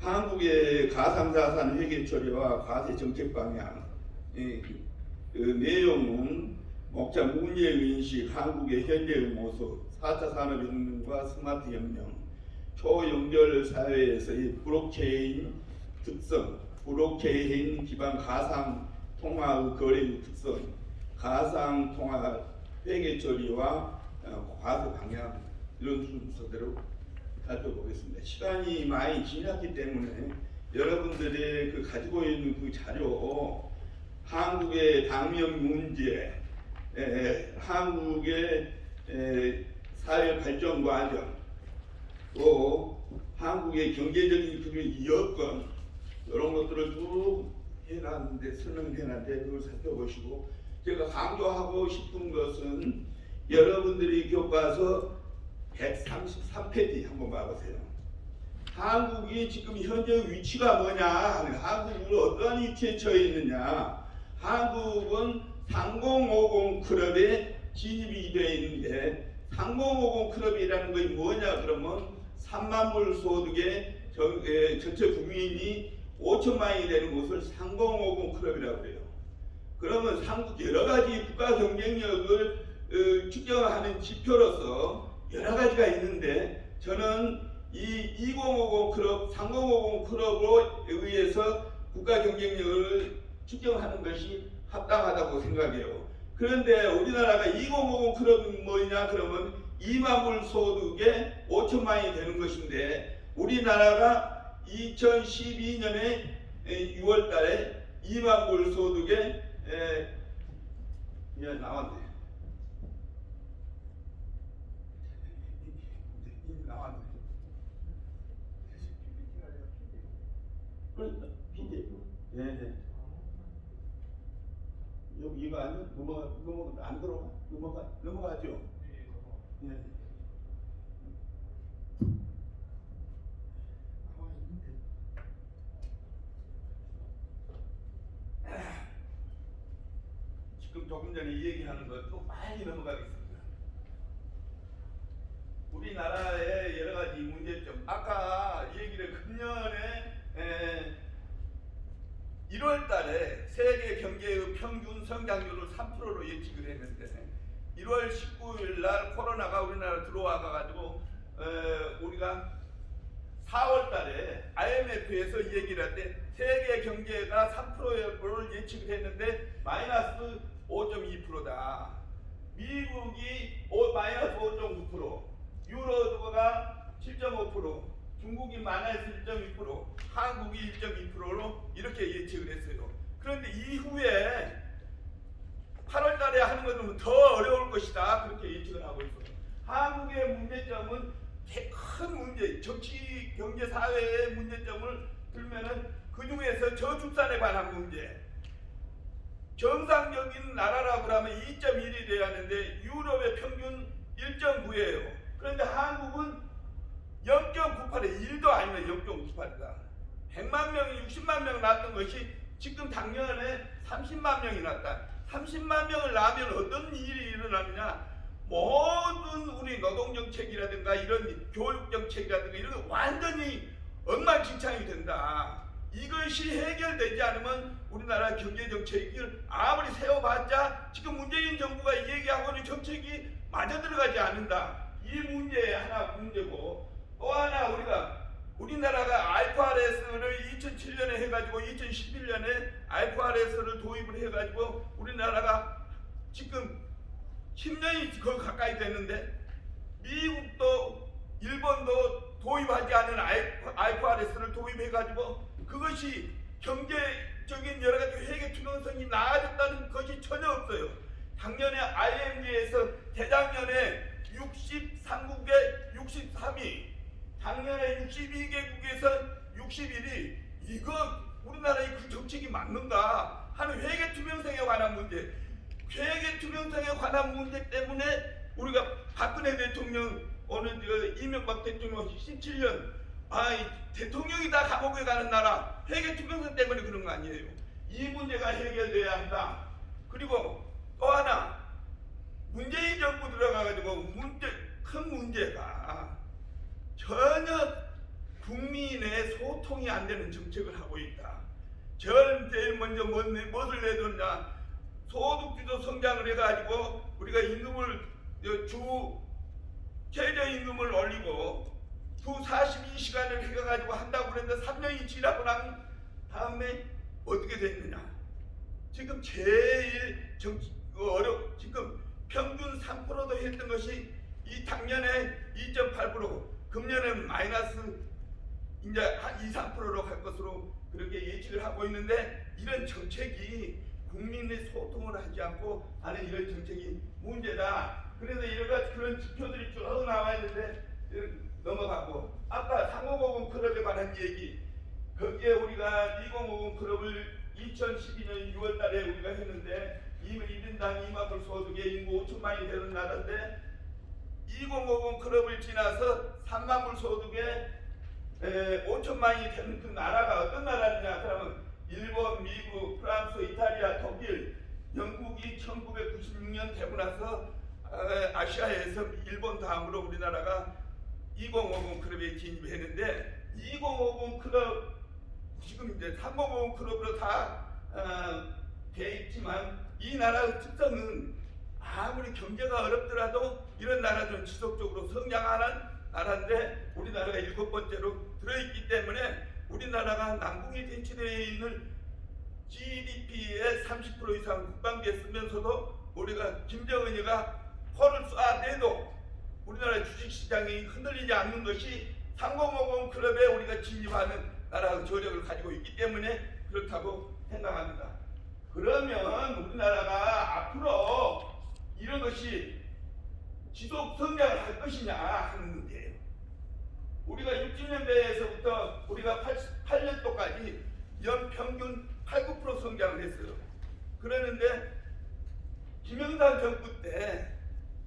한국의 가상자산 회계 처리와 과세 정책 방향 그 내용은 목자 문제의식, 한국의 현재의 모습, 4차 산업혁명과 스마트혁명, 초연결 사회에서의 블록체인 특성, 블록체인 기반 가상통화 거래의 특성, 가상통화 회계 처리와 과세 방향, 이런 순서대로 살펴보겠습니다. 시간이 많이 지났기 때문에 여러분들의 그 가지고 있는 그 자료, 한국의 당면 문제, 한국의 사회 발전 과정, 또 한국의 경제적인 그 여건, 이런 것들을 쭉 해놨는데, 설명해놨는데 그걸 살펴보시고, 제가 강조하고 싶은 것은 여러분들이 교과서 133페이지 한번 봐보세요. 한국이 지금 현재 위치가 뭐냐, 한국은 어떠한 위치에 처해 있느냐. 한국은 3050 클럽에 진입이 되어 있는데, 3050 클럽이라는 것이 뭐냐 그러면 3만 불 소득의 전체 국민이 5천만이 되는 것을 3050 클럽이라고 해요. 그러면 여러 가지 국가 경쟁력을 측정하는 지표로서 여러 가지가 있는데, 저는 이 2050 클럽, 3050 클럽으로 의해서 국가 경쟁력을 측정하는 것이 합당하다고 생각해요. 그런데 우리나라가 2050 클럽이 뭐냐 그러면 2만 불 소득에 5천만이 되는 것인데, 우리나라가 2012년에 6월 달에 2만 불 소득에 나왔네. 네. 여기 이거 아니면 넘어가 안 들어가? 넘어가죠. 네. 지금 조금 전에 이 얘기하는 것도 빨리 넘어가겠습니다. 우리나라의 여러 가지 문제점, 아까 얘기를 금년에 1월 달에 세계 경제의 평균 성장률을 3%로 예측을 했는데, 1월 19일 날 코로나가 우리나라 들어와 가지고 우리가 4월 달에 IMF에서 얘기를 할 때 세계 경제가 3%를 예측을 했는데 마이너스 5.2%다. 미국이 마이너스 5.9%, 유로가 7.5%, 중국이 마이너스 1.2%, 한국이 1.2%로 이렇게 예측을 했어요. 그런데 이후에 8월 달에 하는 것은 더 어려울 것이다, 그렇게 예측을 하고 있어요. 한국의 문제점은 큰 문제, 정치, 경제, 사회의 문제점을 들면은 그 중에서 저출산에 관한 문제. 정상적인 나라라고 하면 2.1이 돼야 하는데 유럽의 평균 1.9예요. 그런데 한국은 0.98에 1도 아니면 0.98이다. 100만 명이 60만 명 낳았던 것이 지금 작년에 30만 명이 낳았다. 30만 명을 낳으면 어떤 일이 일어나느냐? 모든 우리 노동정책이라든가 이런 교육정책이라든가 이런 거 완전히 엉망진창이 된다. 이것이 해결되지 않으면 우리나라 경제정책을 아무리 세워봤자 지금 문재인 정부가 얘기하고 있는 정책이 맞아 들어가지 않는다. 이 문제 하나 문제고, 또 하나 우리나라가 IFRS를 2007년에 해가지고 2011년에 IFRS를 도입을 해가지고 우리나라가 지금 10년이 그 가까이 됐는데, 미국도 일본도 도입하지 않은 IFRS를 도입해가지고 그것이 경제적인 여러 가지 회계 투명성이 나아졌다는 것이 전혀 없어요. 작년에 IMD에서 재작년에 63국에 63위, 작년에 62개국에서 61위, 이거 우리나라의 그 정책이 맞는가 하는 회계 투명성에 관한 문제, 회계 투명성에 관한 문제 때문에 우리가 박근혜 대통령, 이명박 대통령 17년 대통령이 다 감옥에 가는 나라, 회계 투명성 때문에 그런 거 아니에요. 이 문제가 해결돼야 한다. 그리고 또 하나, 문재인 정부 들어가가지고 큰 문제가 전혀 국민의 소통이 안 되는 정책을 하고 있다. 제일 먼저 무엇을 내줬냐? 소득주도 성장을 해가지고 우리가 임금을 주 최저임금을 올리고 주 42시간을 해가지고 한다고 그랬는데 3년이 지나고 난 다음에 어떻게 됐느냐? 지금 제일 지금 평균 3%도 했던 것이 이 작년에 2.8%, 금년에는 마이너스 이제 한 2~3%로 갈 것으로 그렇게 예측을 하고 있는데, 이런 정책이 국민의 소통을 하지 않고 하는 이런 정책이 문제다. 그래서 이런 그런 지표들이 쭉 나와 있는데 넘어가고, 아까 상호보험 클럽에 관한 얘기, 거기에 우리가 2050 클럽을 2012년 6월달에 우리가 했는데 1인당 2만불 소득에 인구 5천만이 되는 나라인데, 2050 클럽을 지나서 3만불 소득에 5천만이 되는 그 나라가 어떤 나라냐? 그러면 일본, 미국, 프랑스, 이탈리아, 독일, 영국이 1996년 되고 나서 아시아에서 일본 다음으로 우리나라가 2050 클럽에 진입했는데, 2050 클럽 지금 이제 3050 클럽으로 다 돼 있지만, 이 나라의 특성은 아무리 경제가 어렵더라도 이런 나라들은 지속적으로 성장하는 나라인데, 우리나라가 7번째로 들어있기 때문에 우리나라가 남북이 대치되어 있는 GDP의 30% 이상 국방비에 쓰면서도 우리가 김정은이가 코를 쏴대도 우리나라 주식시장이 흔들리지 않는 것이 3050 클럽에 우리가 진입하는 나라의 저력을 가지고 있기 때문에 그렇다고 생각합니다. 그러면 우리나라가 앞으로 이런 것이 지속 성장을 할 것이냐 하는 문제예요. 우리가 60년대에서부터 우리가 88년도까지 연평균 8~9% 성장을 했어요. 그러는데 김영삼 정부 때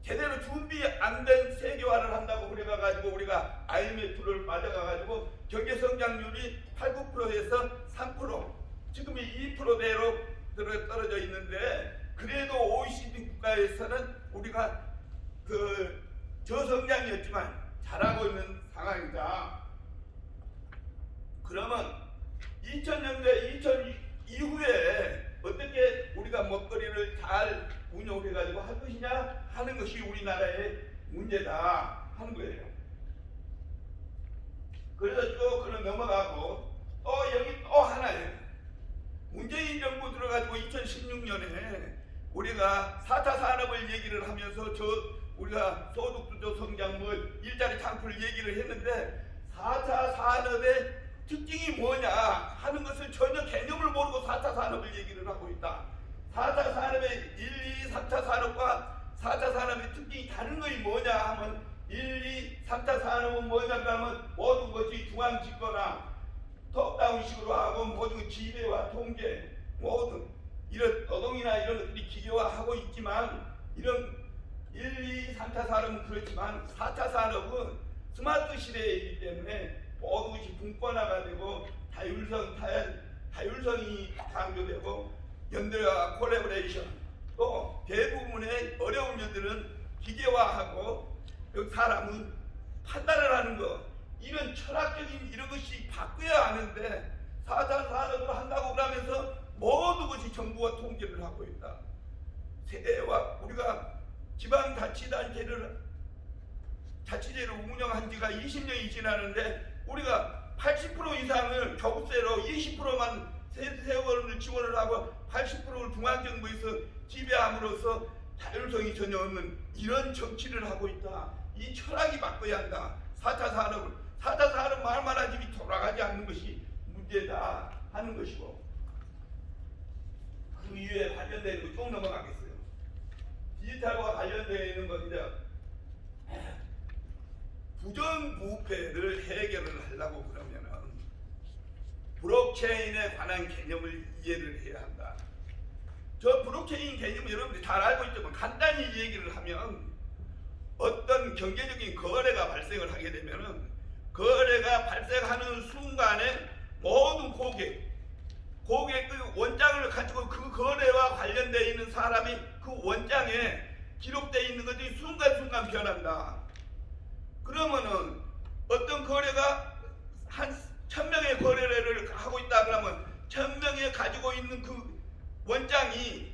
제대로 준비 안 된 세계화를 한다고 그래가지고 우리가 IMF를 빠져가가지고 경제 성장률이 8~9%에서 3%, 지금이 2%대로 떨어져 있는데, 그래도 OECD 국가에서는 우리가 그 저성장이었지만 잘하고 있는 상황이다. 그러면 2000년대 2000 이후에 어떻게 우리가 먹거리를 잘 운영을 해가지고 할 것이냐 하는 것이 우리나라의 문제다 하는 거예요. 그래서 쭉 그런 넘어가고, 또 여기 또 하나예요. 문재인 정부 들어가지고 2016년에 우리가 4차 산업을 얘기를 하면서 우리가 소득주도 성장 일자리 창출 얘기를 했는데, 4차 산업의 특징이 뭐냐 하는 것을 전혀 개념을 모르고 4차 산업을 얘기를 하고 있다. 4차 산업의 1, 2, 3차 산업과 4차 산업의 특징이 다른 것이 뭐냐 하면, 1, 2, 3차 산업은 뭐냐 하면 모든 것이 중앙집권화 톱다운식으로 하고 모든 지배와 통제, 모든 이런 노동이나 이런 것들이 기계화하고 있지만, 이런 1, 2, 3차 산업은 그렇지만 4차 산업은 스마트 시대이기 때문에 모든 것이 분권화가 되고 자율성이 강조되고 연대와 콜래보레이션, 또 대부분의 어려운 일들은 기계화하고 사람은 판단을 하는 것, 이런 철학적인 이런 것이 바뀌어야 하는데 4차 산업을 한다고 그러면서 모든 것이 정부가 통제를 하고 있다. 세대와 우리가 지방자치단체를 자치제를 운영한 지가 20년이 지나는데, 우리가 80% 이상을 교부세로 20%만 세월을 지원을 하고 80%를 중앙정부에서 지배함으로써 자율성이 전혀 없는 이런 정치를 하고 있다. 이 철학이 바꿔야 한다. 4차 산업 말만 하지 돌아가지 않는 것이 문제다 하는 것이고, 그 이후에 관련되는 거 쭉 넘어가겠어요. 디지털과 관련되어 있는 건데, 부정부패를 해결을 하려고 그러면은 블록체인에 관한 개념을 이해를 해야 한다. 저 블록체인 개념은 여러분들이 잘 알고 있지만, 간단히 얘기를 하면 어떤 경제적인 거래가 발생을 하게 되면은 거래가 발생하는 순간에 모든 고객 그 원장을 가지고 그 거래와 관련되어 있는 사람이 그 원장에 기록되어 있는 것들이 순간순간 변한다. 그러면은 어떤 거래가 한 1000명의 거래를 하고 있다 그러면 1000명이 가지고 있는 그 원장이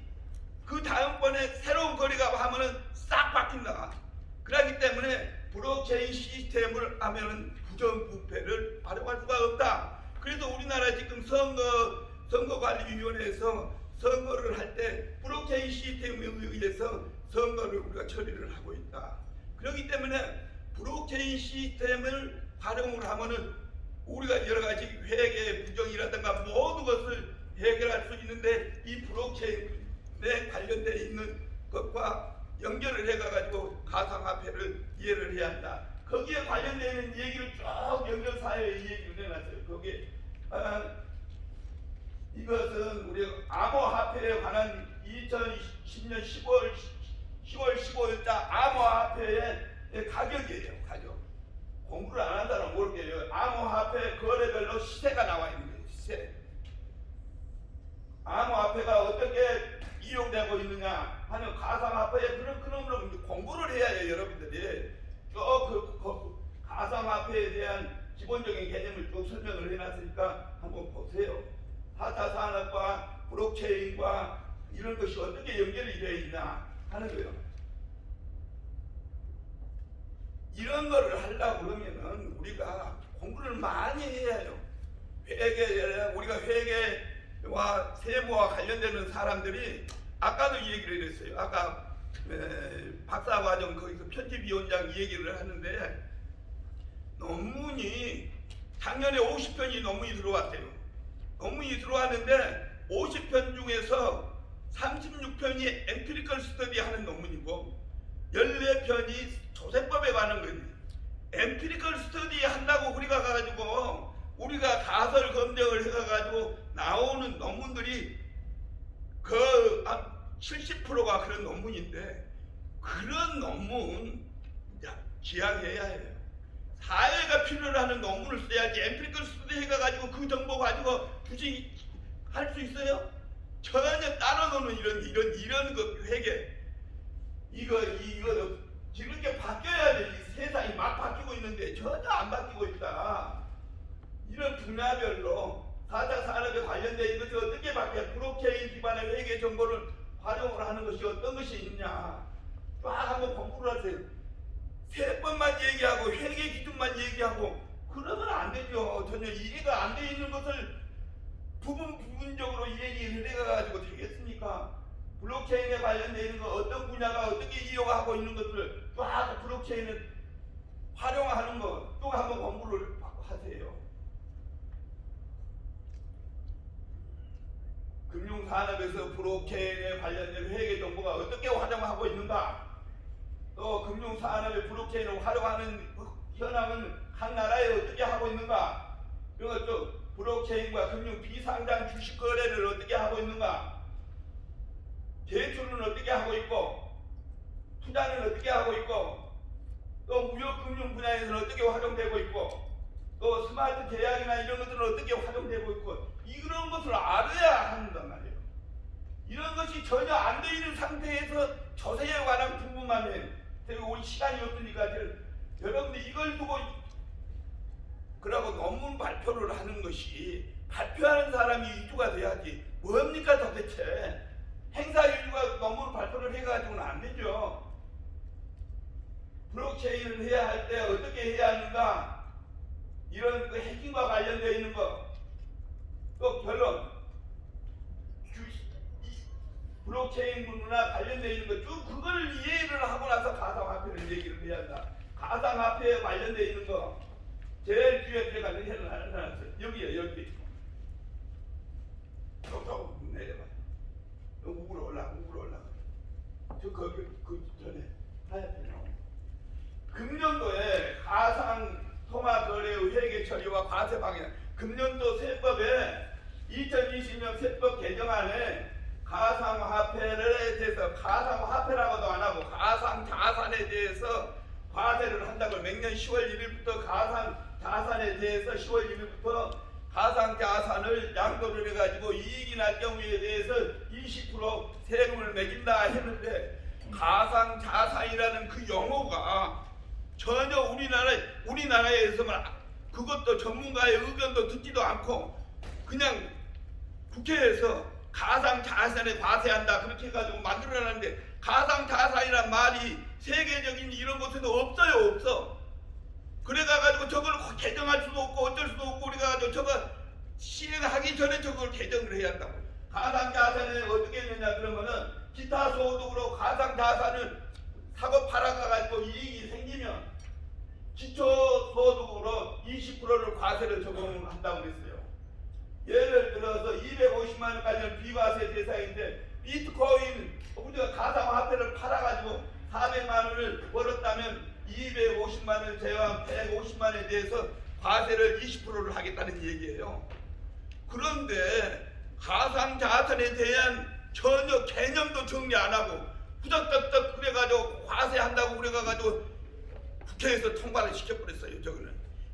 그 다음번에 새로운 거래가 하면은 싹 바뀐다. 그렇기 때문에 블록체인 시스템을 하면은 부정부패를 활용할 수가 없다. 그래서 우리나라 지금 선거관리위원회에서 선거를 할 때 블록체인 시스템에 의해서 선거를 우리가 처리를 하고 있다. 그렇기 때문에 블록체인 시스템을 활용을 하면은 우리가 여러 가지 회계 부정이라든가 모든 것을 해결할 수 있는데 이 블록체인에 관련되어 있는 것과 연결을 해가지고 가상화폐를 이해를 해야 한다. 거기에 관련되는 얘기를 쭉 연결사회에 얘기를 해놨어요. 거기에 이것은 우리 암호화폐에 관한 2010년 10월 15일자 암호화폐의 가격이에요. 가격. 공부를 안 한다는 모르겠어요. 암호화폐 거래별로 시세가 나와 있는 거예요. 시세. 암호화폐가 어떻게 이용되고 있느냐 하는 가상화폐의 그런 공부를 해야 해요. 여러분들이 가상화폐에 대한 기본적인 개념을 쭉 설명을 해놨으니까 한번 보세요. 4차 산업과 블록체인과 이런 것이 어떻게 연결이 되어 있나 하는 거예요. 이런 거를 하려고 그러면은 우리가 공부를 많이 해야 해요. 우리가 회계와 세무와 관련되는 사람들이 아까도 이 얘기를 했어요. 아까 박사과정 거기서 편집위원장 이 얘기를 하는데 논문이 작년에 50편이 논문이 들어왔대요. 논문이 들어왔는데 50편 중에서 36편이 엠피리컬 스터디 하는 논문이고 14편이 조세법에 관한 거예요. 엠피리컬 스터디 한다고 우리가 가가지고 우리가 가설 검증을 해가지고 나오는 논문들이 그 70%가 그런 논문인데 그런 논문 기약해야 해요. 사회가 필요로 하는 논문을 써야지 엠피리컬 스터디 해가지고 그 정보 가지고 주식할 수 있어요? 전혀 따로 노는 이런 그 회계 이거 지금 이렇게 바뀌어야 돼. 이 세상이 막 바뀌고 있는데 전혀 안 바뀌고 있다. 이런 분야별로 4차 산업에 관련된 것이 어떻게 바뀌어? 블록체인 기반의 회계 정보를 활용을 하는 것이 어떤 것이 있냐? 쫙 한번 공부를 하세요. 세법만 얘기하고 회계 기준만 얘기하고 그러면 안 되죠. 전혀 이해가 안 돼 있는 것을 부분적으로 얘기를 해가지고 되겠습니까? 블록체인에 관련되어 있는 거 어떤 분야가 어떻게 이용하고 있는 것을 쫙 블록체인을 활용하는 거 또 한번 공부를 하세요. 금융산업에서 블록체인에 관련된 회계 정보가 어떻게 활용하고 있는가? 또 금융산업에 블록체인을 활용하는 현황은 각 나라에 어떻게 하고 있는가? 그리고 또 블록체인과 금융 비상장 주식 거래를 어떻게 하고 있는가? 대출은 어떻게 하고 있고 투자는 어떻게 하고 있고 또 무역금융 분야에서는 어떻게 활용되고 있고 또 스마트 계약이나 이런 것들은 어떻게 활용되고 있고 이런 것을 알아야 한단 말이에요. 이런 것이 전혀 안 돼 있는 상태에서 조세에 관한 궁금만 해. 우리 시간이 없으니까 여러분들 이걸 두고 그러고 논문 발표를 하는 것이 발표하는 사람이 이주가 돼야지 뭡니까 도대체. 행사 일주가 논문 발표를 해가지고는 안 되죠. 블록체인을 해야 할 때 어떻게 해야 하는가? 이런 그 해킹과 관련되어 있는 것. 또 결론. 블록체인 문화 관련되어 있는 것. 쭉 그걸 이해를 하고 나서 가상화폐를 얘기를 해야 한다. 가상화폐에 관련되어 있는 거. 제일 뒤에 제가 해놨어요. 여기에요, 여기. 조금 내려봐. 우구로 올라가. 저 거기 그 전에 하얗게 나오네. 금년도에 가상 통화 거래의 회계 처리와 과세 방향. 금년도 세법에 2020년 세법 개정안에 가상화폐에 대해서 가상화폐라고도 안 하고 가상자산에 대해서 과세를 한다고 매년 10월 1일부터 가상자산에 대해서 10월 1일부터 가상자산을 양도를 해가지고 이익이 날 경우에 대해서 20% 세금을 매긴다 했는데 가상자산이라는 그 용어가 전혀 우리나라에서만 그 그것도 전문가의 의견도 듣지도 않고 그냥 국회에서 가상자산에 과세한다 그렇게 해가지고 만들어놨는데 가상자산이란 말이 세계적인 이런 곳에는 없어요. 없어. 그래가지고 저걸 개정할 수도 없고 어쩔 수도 없고 우리가 저거 시행하기 전에 저걸 개정을 해야 한다고. 가상자산을 어떻게 했느냐 그러면은 기타 소득으로 가상자산을 사고 팔아가지고 이익이 생기면 기초소득으로 20%를 과세를 적용한다고 그랬어요. 예를 들어서 250만 원까지는 비과세 대상인데 비트코인 우리가 가상화폐를 팔아가지고 400만 원을 벌었다면 250만 원을 제외한 150만 원에 대해서 과세를 20%를 하겠다는 얘기예요. 그런데 가상자산에 대한 전혀 개념도 정리 안 하고 후적덕덕 그래가지고 과세한다고 그래가지고 국회에서 통과를 시켜버렸어요. 저거는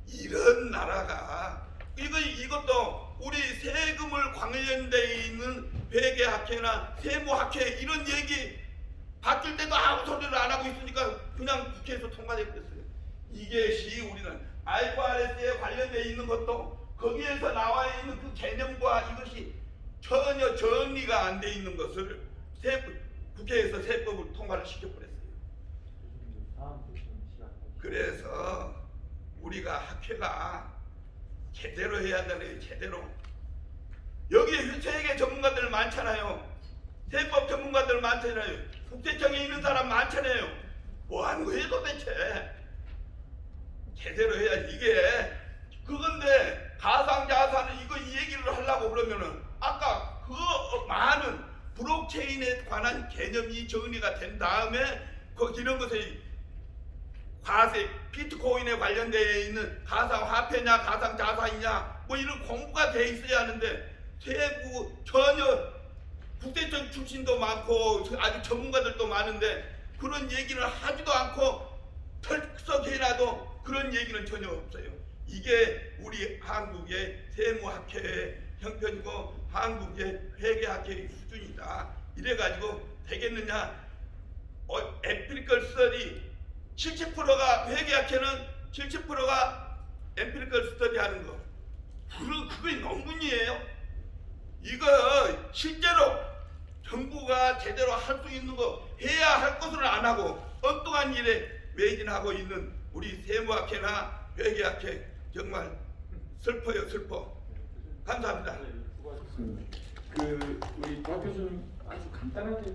이런 나라가 이것도 우리 세금을 관련돼 있는 회계학회나 세무학회 이런 얘기 바뀔 때도 아무 소리를 안 하고 있으니까 그냥 국회에서 통과돼 버렸어요. 이것이 우리는 IFRS에 관련돼 있는 것도 거기에서 나와 있는 그 개념과 이것이 전혀 정리가 안 돼 있는 것을 국회에서 세법을 통과를 시켜버렸어요. 그래서 우리가 학회가 제대로 해야 한다는 거예요. 제대로. 여기 세계 전문가들 많잖아요. 세법 전문가들 많잖아요. 국세청에 있는 사람 많잖아요. 뭐 하는 거예요 도대체? 제대로 해야지. 이게 그건데 가상자산은 이거 이 얘기를 하려고 그러면은 아까 그 많은 블록체인에 관한 개념이 정리가 된 다음에 이런 것에 과세 비트코인에 관련되어 있는 가상화폐냐 가상자산이냐 뭐 이런 공부가 돼 있어야 하는데 세부 전혀 국세청 출신도 많고 아주 전문가들도 많은데 그런 얘기를 하지도 않고 털썩해놔도 그런 얘기는 전혀 없어요. 이게 우리 한국의 세무학회의 형편이고 한국의 회계학회의 수준이다. 이래가지고 되겠느냐? 엠피리컬 스터디 70%가 회계학회는 70%가 엠피리컬 스터디 하는 거. 그게 논문이에요. 이거 실제로 정부가 제대로 할 수 있는 거 해야 할 것을 안 하고 엉뚱한 일에 매진하고 있는 우리 세무학회나 회계학회 정말 슬퍼요, 슬퍼. 감사합니다. 우리 박 교수님 아주 간단하게